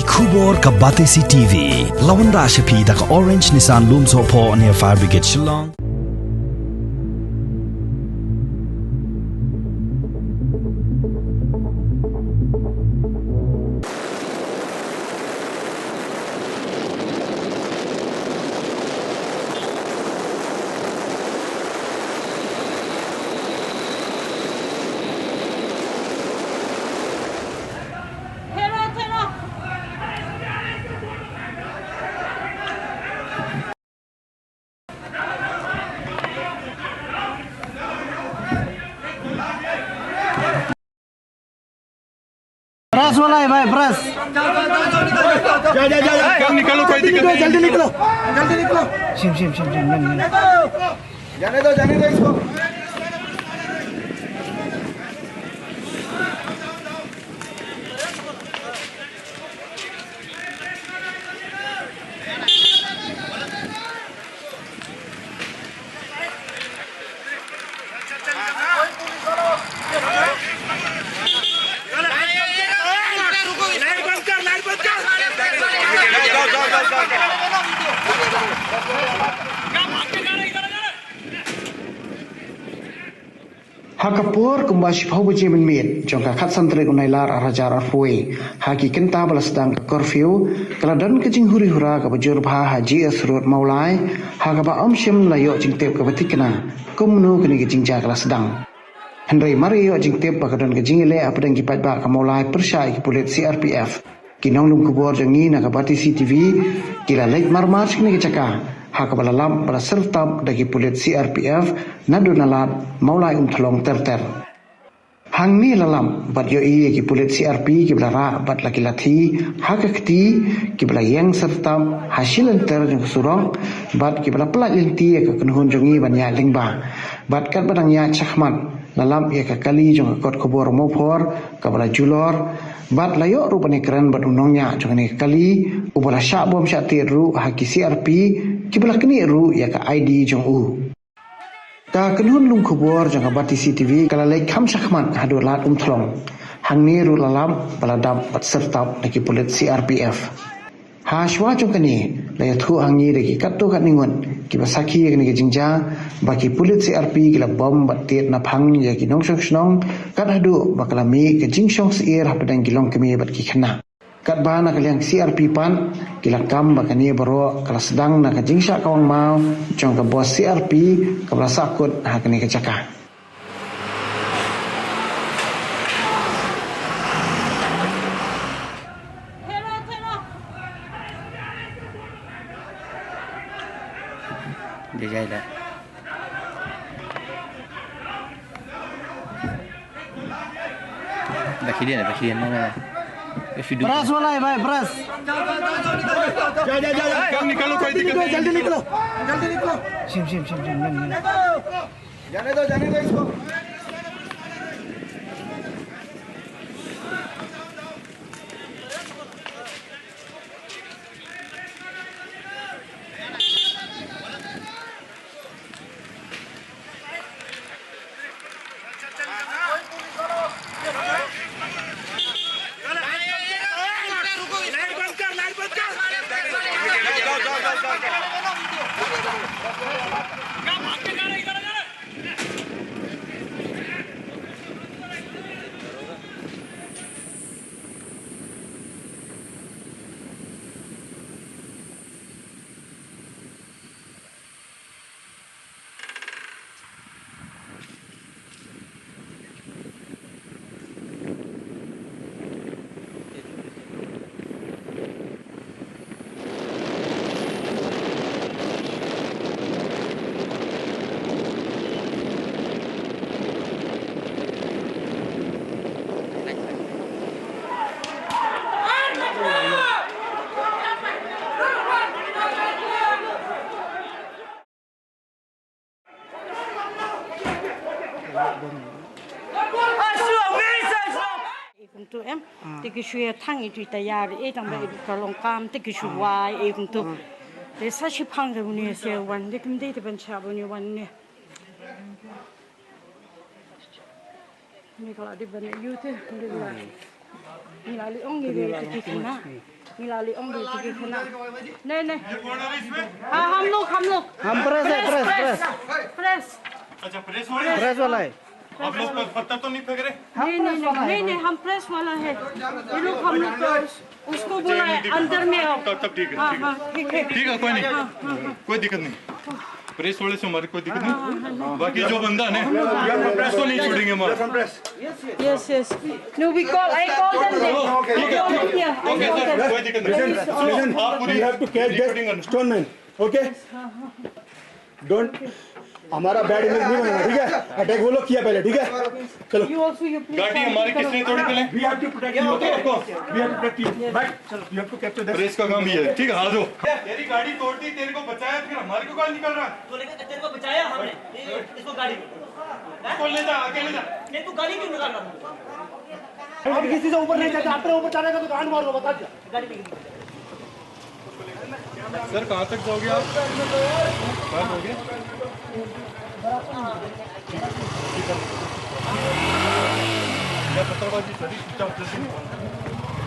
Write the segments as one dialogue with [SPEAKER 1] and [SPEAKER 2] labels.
[SPEAKER 1] Khubor ka Batesi TV. Lawan ra shapi da ka Orange Nissan Loom Sopo near Fire Brigade Shillong.
[SPEAKER 2] Brush वाला है भाई ब्रश
[SPEAKER 3] जा निकालो कोई दिक्कत नहीं
[SPEAKER 2] जल्दी निकलो शिम
[SPEAKER 3] जाने दो इसको
[SPEAKER 2] Hakapur kumbashi pau buji menmit jongka kat santri unailar arajar arfui haki kenta balas sedang curfew kaladan kejing huri hura ka bajur bha haji asrut maulai hakaba omsyam layo jingtep ka batikna kumnu kini kejing ja kala sedang Henry Mario jingtep bakadan kejing ile apadang kipat ba ka maulai persai ki pulit CRPF kinong lum kubor jangi na ka Batesi TV kila late marmarch kini kecaka hakabala lam bala sertab dagi pulit CRPF nadunalat maulai thalong terter hang ni lalam bat yo ki pulit CRP ki bala bat laki lathi hakakti ki bala yang sertab hasil enter jong surong bat ki bala pelat linti ka kunhun jongi banya lingba bat kat badang ya chakmat lalam ya ka kali jong kot kubor mopor ka bala julor bat layo rupane keren bat unongnya jong ni kali ubala syak bom syak tiru haki CRP kibala kini ru ya ka ID jong u ta kenhun lung khubor jong Batesi TV kala lek kham sakman hadu lat thlong hang ni ru lalam baladam bat sertab lagi pulit CRPF ha shwa jong kani la thu hang ni lagi katto kat ningon kiba sakhi kani jingja baki pulit CRP kila bom bat tet na phang ya ki nong snong kat hadu bakala mi ke jingshong seir hapadang gilong kemi bat ki khana kat bana kaliang CRP pan kila kam bakani baro kala sedang na kajingsha kawang mau jong ka bos CRP kabla sakut hakani ka caka
[SPEAKER 4] dia jai dah bakian mana
[SPEAKER 2] brush वाला है भाई ब्रश
[SPEAKER 3] जा निकालो कोई दिक्कत नहीं
[SPEAKER 2] जल्दी निकलो शिम
[SPEAKER 3] जाने दो इसको
[SPEAKER 5] tu em te ki shue thang i tu tayar e tang ba ka long kam te ki shu wai e kum tu le sa shi phang de ni se wan de kim de te ban cha bo ni wan ne ni kala di ban yu te ni la ni la li ong ni de te ki na मिलाली ओंबी की खना नहीं ये कौन है इसमें हां हम लोग
[SPEAKER 2] हम प्रेस है
[SPEAKER 5] प्रेस
[SPEAKER 3] अच्छा प्रेस
[SPEAKER 2] वाला है
[SPEAKER 3] आप लोग पत्थर तो नहीं फेंक रहे
[SPEAKER 5] नहीं हम प्रेस वाला है ये लोग हम लोग उसको बुलाए अंदर में आओ
[SPEAKER 3] तब ठीक है ठीक है कोई नहीं कोई दिक्कत नहीं प्रेस वाले से हमारी कोई दिक्कत नहीं बाकी जो बंदा है प्रेस को नहीं छोड़ेंगे हमारा
[SPEAKER 5] yes no we call I call them
[SPEAKER 3] okay sir कोई दिक्कत नहीं आप पूरी
[SPEAKER 4] You have to catch that stoneman, okay? Don't. हमारा बैड इमेज नहीं बनना, ठीक है? अटैक वो लोग किया पहले, ठीक है? चलो.
[SPEAKER 5] you also you please
[SPEAKER 3] गाड़ी हमारी किसने तोड़ी पहले
[SPEAKER 4] We have to protect you, okay? We have to protect you. But चलो, you have to capture that.
[SPEAKER 3] Press का काम ये है ठीक है आ जाओ तेरी गाड़ी तोड़ती तेरे को बचाया फिर हमारे को गाल निकल रहा है
[SPEAKER 6] तो लेकर तेरे को बचाया हमने इसको गाड़ी
[SPEAKER 3] इसको ले जा आगे ले जा
[SPEAKER 6] नहीं तू गाड़ी क्यों निकाल रहा
[SPEAKER 4] अब किसी से ऊपर नहीं जाता, अपने ऊपर चढ़ेगा तो गांड मारूंगा, बता दिया.
[SPEAKER 6] गाड़ी निकल
[SPEAKER 3] सर कहाँ तक जाओगे आप कहाँ जाओगे पत्थरबाजी सभी चुपचाप जैसे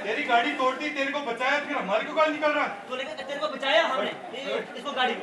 [SPEAKER 3] तेरी गाड़ी तोड़ती तेरे को बचाया फिर हमारे को गाल निकल रहा है
[SPEAKER 6] तो लेकर तेरे को बचाया हमने इसको गाड़ी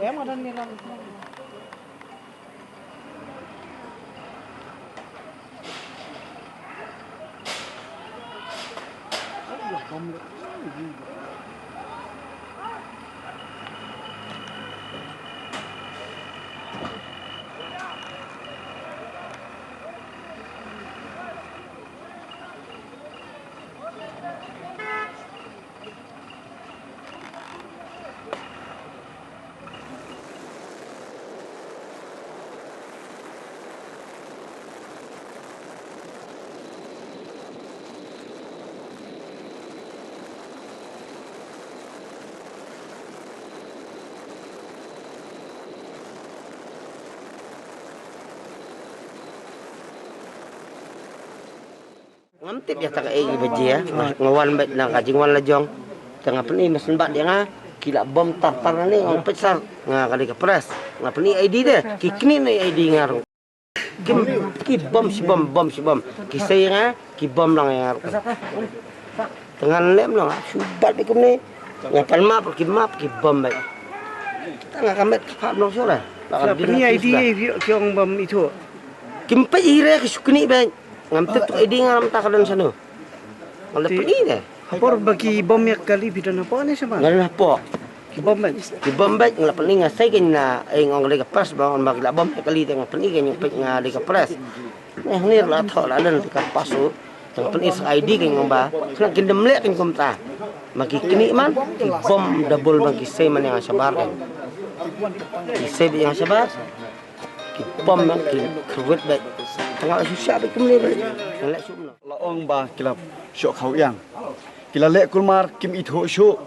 [SPEAKER 2] Em ở đây nè làm
[SPEAKER 7] ngắm tiếp ya tak ai bejia ngawan baik na kajingwan lajong tengah peni mesin bat dia nga kila bom tartar ni ngong pesar nga kali ke pres nga peni ID dia kikni ni ID ngar ki bom si bom ki saya nga ki bom lang ngar tengah lem lang subat bikum ni ngapan map ki bom baik tengah kamet fat long so lah
[SPEAKER 2] Ini ID yang bom itu.
[SPEAKER 7] kimpe ire ki sukni baik ngam tet ID ngam takadan sano oleh peni deh
[SPEAKER 2] Hapor bagi bom yang kali bidan apa ni sama?
[SPEAKER 7] ngaran apa
[SPEAKER 2] Bom baik.
[SPEAKER 7] di bombay ngala pening ngasay kanya ang lega pres bangon magla bom kali tengah pening kanya pek nga lega pres nir la thol adan ka pasu teng pening ID kanya ngomba kena kindem lek kanya komta magi kini man ki bom double bagi say man yang sabar kan ki say yang sabar ki bom yang ki kruwet baik tengah susah baik kemni baik lek sumno
[SPEAKER 4] Laong ba kilap syok khau yang. Kila lek kulmar kim itho syok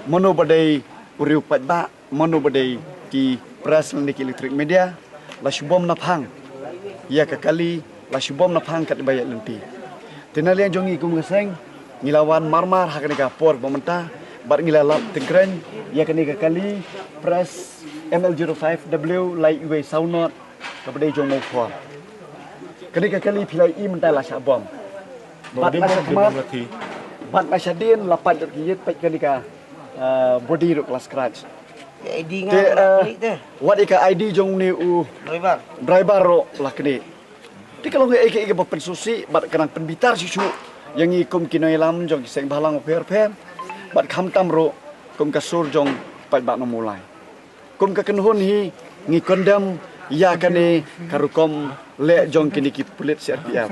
[SPEAKER 4] mono badai uriu patba mono badai ki press ni ki electric media la shubom na phang ya ka kali
[SPEAKER 8] la shibom na phang kat bayat lenti tenalian jongi kum ngeseng ngilawan marmar hakani ka por pemerintah bar ngilalap tengkren ya kani ka kali press ML05W lai iwe saunot kepada jong mau khwa kani ka kali pilai I mentai la shabom bat masa kemat bat masa din lapat kiyet pek kani ka body ro kelas scratch
[SPEAKER 7] ID nga
[SPEAKER 8] what ika ID jong ni u driver ro lakni ti kalau ngai ika pensusi bat kanang penbitar sisu yang ikum kinoi lam jong seng balang per bat kham tam ro kum kasur jong pat bat nomulai kum ka kenhun hi ngi kondam ya kane karukom le jong kini ki pulit CRPF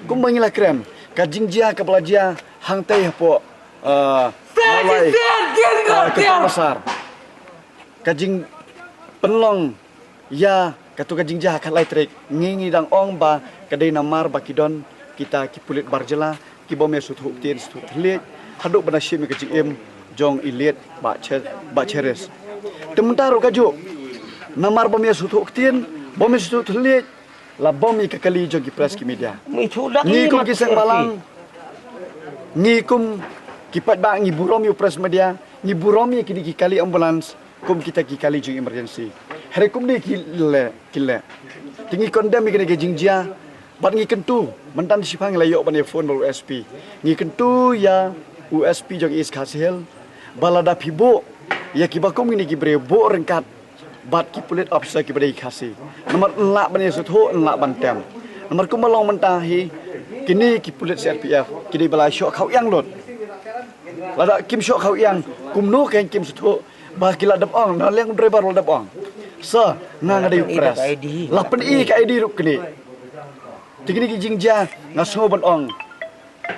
[SPEAKER 8] kum bangila krem ka jingjia ka belajia hang tei po mulai ka besar kajing penlong ya katu kajing jah kat elektrik ngingi dang ong ba kadai namar bakidon kita ki pulit barjela ki bom ya sutu tin sutu lit haduk bana shim kajing em jong ilit ba cheres tementaru kaju namar bom ya sutu tin bom ya sutu lit la bom ya kali jong ki press ki media ni kum ki seng balang ni kum ki pat ba ngi burom yu press media ni burom ya ki kali ambulans kum kita ki kali jing emergency hari kum ni kille tinggi kondem ni kena jingjia bat ngi kentu mentan sipang layok ban phone bal USP ngi kentu ya USP jong is khasel balada pibo ya ki bakum ni ki brebo rengkat bat ki pulit officer ki badai khasi nomor lak ban sutho lak ban tem nomor kum balong mentahi kini ki pulit CRPF kini bala syok khau yang lot lada kim syok khau yang kum no ken kim sutho bah kila dap ong na leng driver lo dap ong sa nang ada press lapan I ka ID ruk kini tinggi ki jingja ngaso ban ong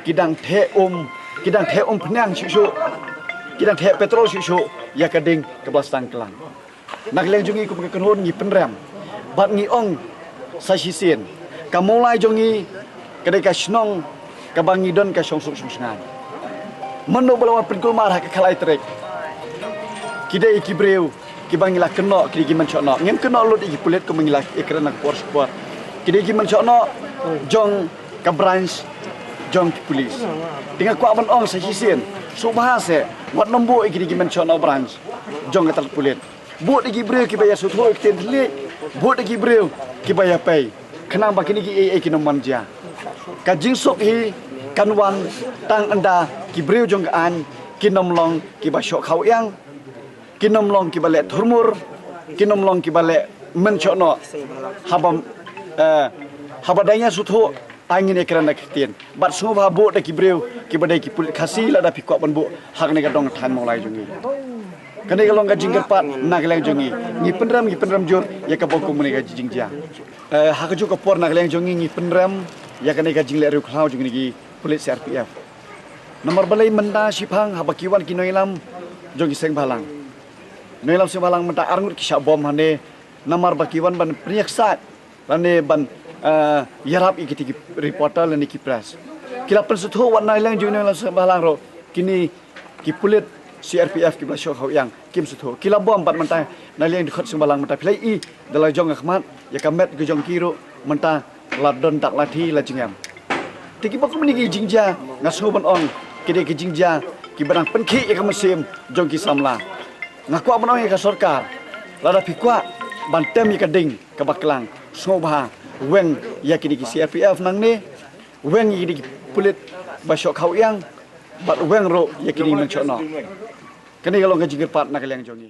[SPEAKER 8] kidang the penang sisu kidang the petrol sisu ya kading ke belastang kelang nak leng jungi ku kenhon ngi penram bat ngi ong sa sisin kamulai jongi kadai ka snong ka bangi don ka song sungan mano balawan penkul marah ka kalai trek kidai ki breu ki bangila keno ki mencono ngem keno lut iki pulit ko mangila ikran nak por sport kidai ki mencono jong ka branch jong ki polis dengan ku aban ong sa hisin subhase wat nombo iki ki mencono branch jong ka pulit bot iki breu ki bayar sutho ki tenli bot iki breu ki bayar pay kenang bakini ki ki nomon ja ka jingsok hi kanwan tang anda ki breu jong an ki nomlong ki basok khau yang kinom long ki balik thurmur kinom long ki balik mencono habadanya sutho angin ekran nak tien bat sungu babo da ki breu ki badai ki pulit khasi la da pikwa ban bu hak ne ga dong than molai jungi kane ga long ga jingger pat nak leng jungi ni penram jur ya ka bokum ne ga jingjia hak ju ka por nak leng jungi ni penram ya kane ga jingle ru khlau jungi gi pulit CRPF nomor balai menda sipang habakiwan kinoilam jongi seng balang Noilam sebalang menta arngut kisah bom hane namar bakiwan ban priyaksat lane ban yarap ikiti reporter lane ki press kila pensutho wan nailang ju noilam sebalang ro kini ki pulit CRPF ki blasyo khau yang kim sutho kila bom bat menta nailang dikhot sebalang menta pilai I dalai jong akhmat ya kamet ge jong kiro menta ladon tak lati la jingam tiki bakum ni gi jingja ngaso ban ong kide ki jingja ki barang penkhi ya kamesim jong ki samla ngaku abang orang yang sorkar, lada pikwa bantem yang kading kebaklang, sengobah, weng yakini ki CRPF nang ni, weng yakini ki pulit basok kau yang, bat weng ro yakini mencono. Kini kalau ngaji gerpat nak yang jongi.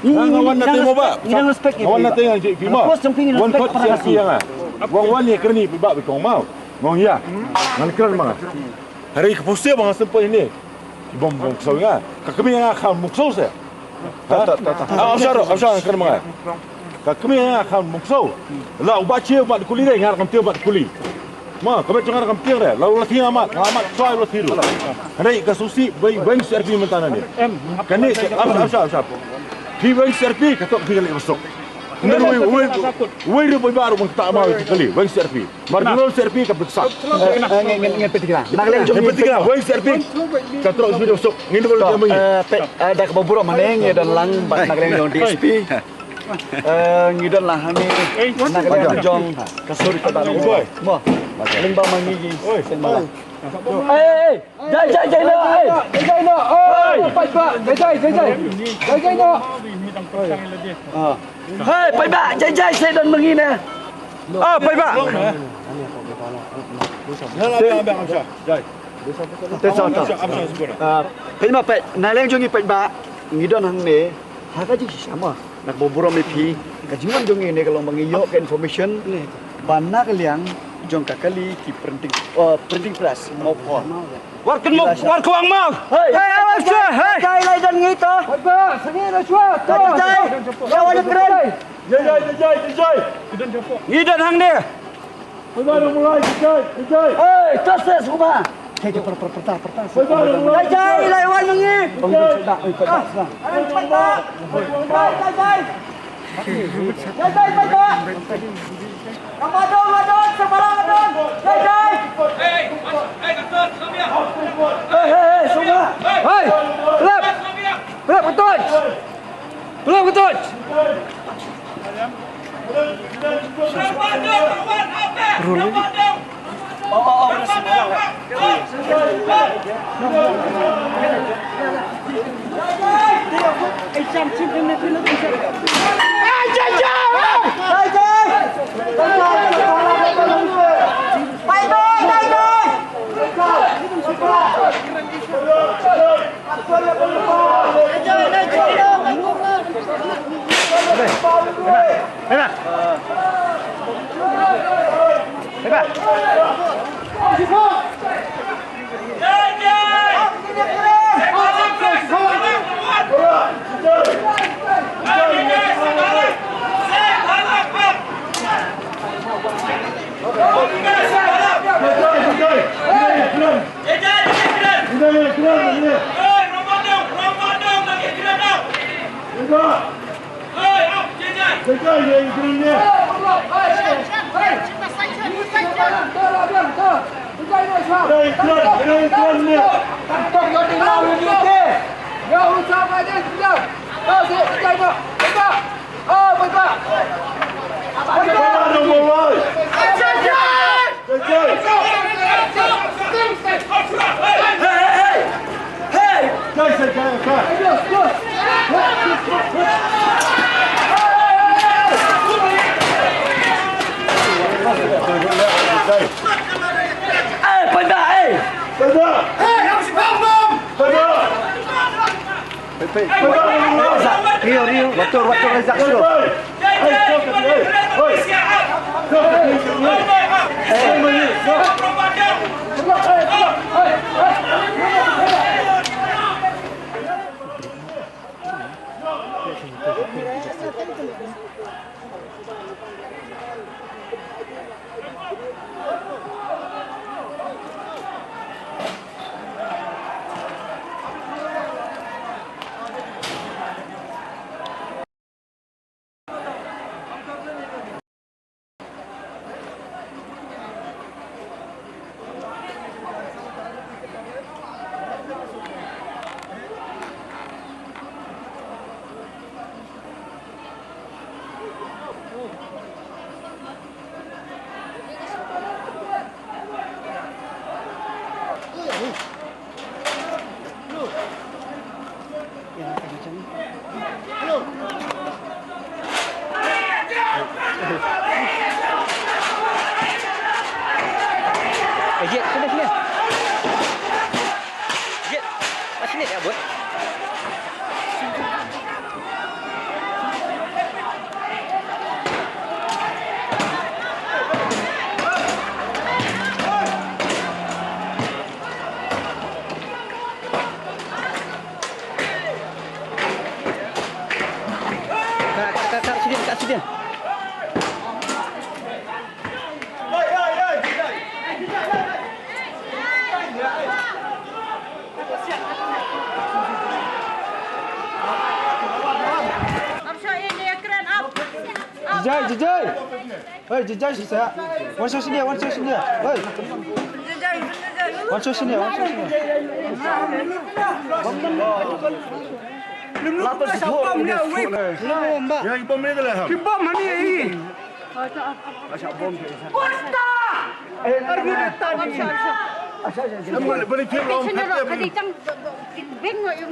[SPEAKER 9] Ngawan nanti mau ba? Ngawan nanti yang cik kima. Wan kot siapa yang ah? Wan ni kerani ba berkong mau. Ngong ya, ngan keren banget. Hari kepusia banget sempat ini. Bom muksau ya. Kami yang akan muksau saya. Absar keren banget. Kami yang akan muksau. Lah ubat cie ubat kuli deh, ngar kamtir ubat kuli. Ma, kami cuma kamtir deh. Lalu latih amat soal latih dulu. Hari kasusi bank servis mentana ni. Kani absar. Di bank servis katok tinggal masuk. Wei dia baru tak mau sekali. Wei serpi. Marginal serpi ke besar.
[SPEAKER 8] Ngin petikiran. Nagleng jong
[SPEAKER 9] Petikiran. Wei serpi. Katro sudah sok. Ngin boleh dia mengi.
[SPEAKER 8] ada keboboro maneng dan lang nagleng jong DSP. Ngidan lah hani nagleng jong kasuri ke dalam. Mo. Limba mangi. Sembala. Jai no. Jai no. Oi. Jai no. Hei, Pai Ba, jai saya dan mengi nè. Pai Ba. Pai Ma Pai, naleng jongi Pai Ba, ngidon hang ne, haka ji sama. Nak boboro mepi, kajiman jongi ne kalau mengiyo ke information, bana kaliang jong kakali ki printing press mau pon. War kuang mau. Hei, awas je. Hei. Jai lai dan ngito. Pai Ba, sini dah cua. Jai. Lawan keren. Jai. Ngidon hang ne. Pai Ba dah mulai, Jai. Hei, tas semua. Jai pertah. Jai lai wan mengi. Pai Ba. Jai. Pai Ba. Madon, sebarang Madon. Jai. Hei, kapten, kom hier. Hei, semua. Hei, belap betul. Rio, waktu Razak suruh. Kat sini.
[SPEAKER 5] Up shot in there, keren up.
[SPEAKER 4] Jejai. Hei, jejai saya. One shot sini. Hei. One shot sini. Lapar sebom dia.
[SPEAKER 9] Yang ibom ni tu lah.
[SPEAKER 4] Ibom mana ini? Asyik bom. Kusta.
[SPEAKER 9] Boleh tiap lawan tiap.
[SPEAKER 5] Bengok yung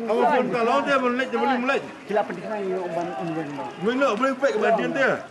[SPEAKER 9] Awak pun kalau dia boleh mulai.
[SPEAKER 4] Kila pendidikan yang umban umban.
[SPEAKER 9] Mana boleh baik kebahagiaan dia.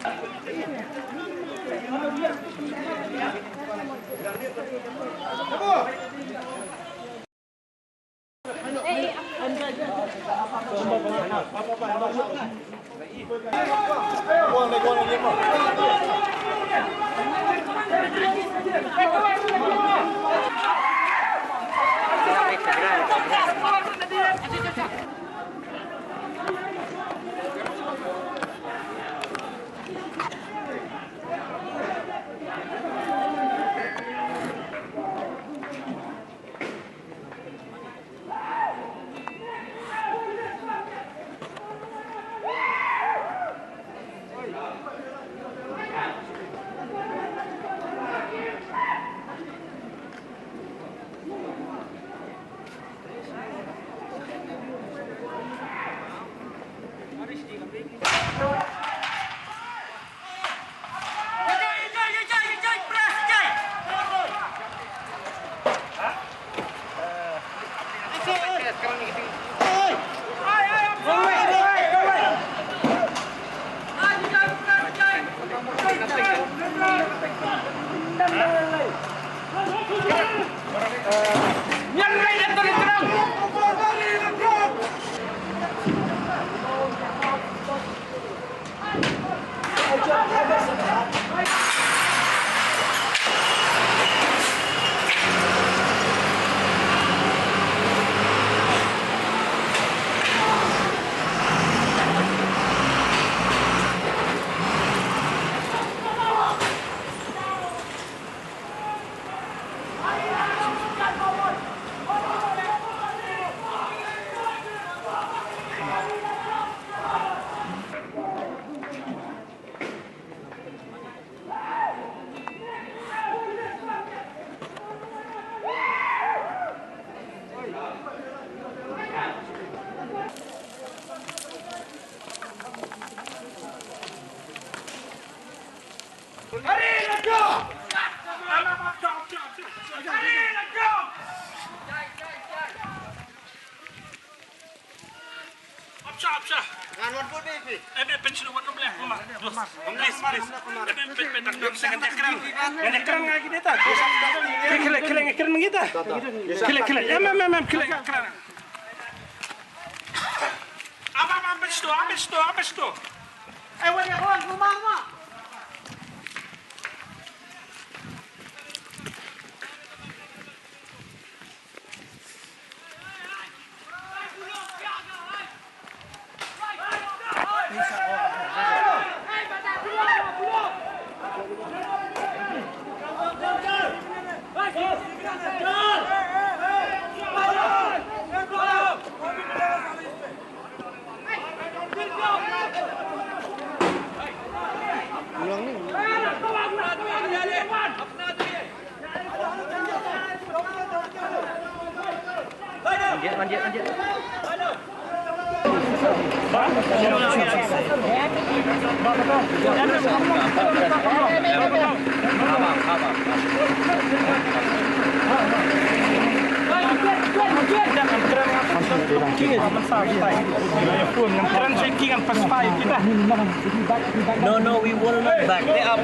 [SPEAKER 6] No, we will not back. They are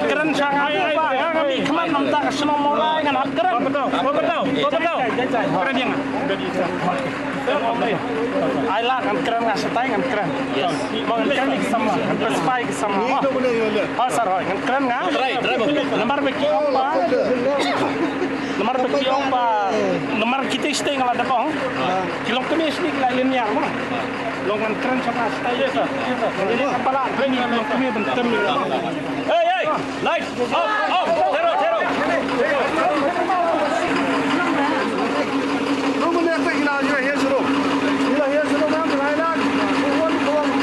[SPEAKER 4] Keren sangat apa? Kami kemana minta semua mulai dengan keren. Betul. Keren yang I like kan keren nggak setai kan keren. Mau keren ni sama, kan perspai sama. Oh saroi kan keren nggak? Lembar beki apa? Lembar kita stay nggak ada kong. Kilong kami stay lain yang mana? Longan keren sama stay ya sah. Ini apa lah? Ini long kami bentam. Hey, light, off, zero. Kamu ni apa? Ila here suruh. Ila here suruh kan? Lain. Kawan.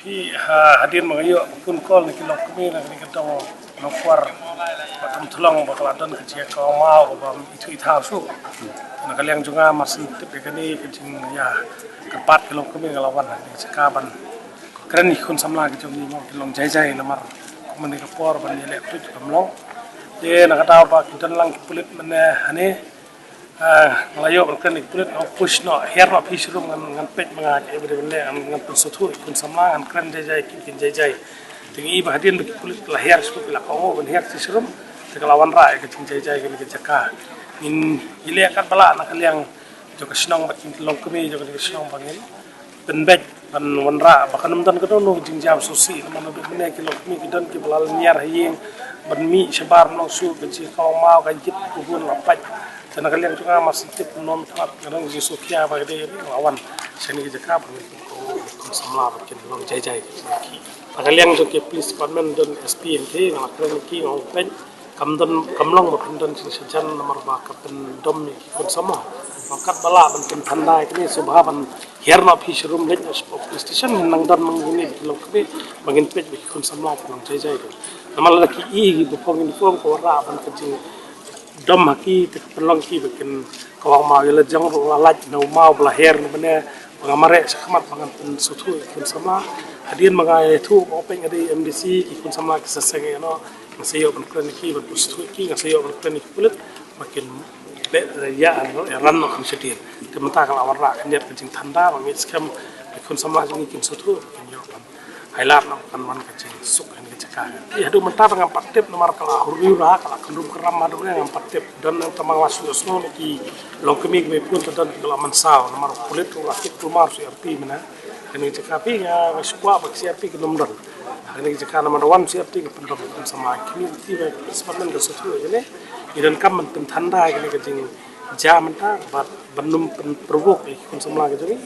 [SPEAKER 4] Pi hadir mengayo pun kol ni kilok kami nak ni ketong nokwar batam tulong bakal adon kerja kau mau bam itu itasu nak kalian juga masih tip kini kecing ya kepat kilok kami ngelawan ni sekaban keren ni kun samla kecing ni mau kilong jai lamar kami kapor ban ni lek tu kamlong ye nak tahu pak kita lang kulit mana hani ngelayo kan kulit push no hair no fish room ngan pet manga every ngan pun sotu kun samla ngan keren jai kin jai tingi bahadian kulit lahir suku la kamu ban hair fish room tekalawan rai ke jai ke jaka in ile kan bala nak kalian juga senang batin long kami juga senang bangin ben bet ban wanra bakan dan kedo no jingjam susi mana bene kilo kami kidan ki balal niar hiyeng ban mi sebar no su ke kau mau kan jit kubun lapat dan kalian juga masih tip non tak kadang Yesus kia bagi lawan seni jaka kun samla bakin long jai kalian juga please department dan SPNT ngakren ki ngopeng kamlong bakin dan sejan nomor bakapen dom kun sama makat bala ban tandai kini subhaban herna fish room lek police station nang dan mangini kilo kebe bangin pet kun samla long jai namal laki i bupong uniform ko ra ban kecing dom haki terpelong ki bikin kawang mau yela jang lalat no mau belahir bene pengamare sakamat pangan pun sutu kun sama hadian magai tu openg adi MDC ki kun sama kisaseng no ngasayo ban kliniki ban sutu ki ngasayo ban klinik kulit makin ya ran no kun sedien temata kala warra kan dia kecing tanda bangit skam kun sama jing kin sutu kin yo highlight no kan man kecing suk kan kecaka ya do mentar dengan patip nomor kala hurura kala kendum keram madu dengan patip dan yang tamang wasu sno ki long kemik me pun dan kala mansau nomor kulit rakit rumah CRP mana ini kecaka pi ya wasukwa bak CRP ke nomor ini kecaka nomor 1 CRP ke pendom sama community be sepadan ke sutu ini idan kam men tanda ini kecing jam ta bat benum provok ikun samla ke jadi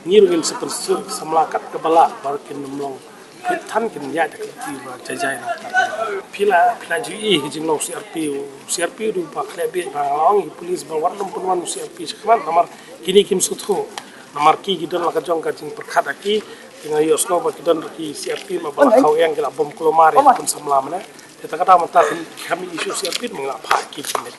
[SPEAKER 4] ngirugin seperti samlakat kebala barkin nomlong tan kin ya de ti ba jai na pila ji jing no CRP du ba khle be ba long police ba warnum pun wan CRP sekman namar kini kim suthu namarki gidan lakajong kajing perkat aki tinggal yosno ba gidan ki siapin ma ba kau yang kila bom kulomare pun samlam ne kita kata mata kami isu siapin mengapa paki ne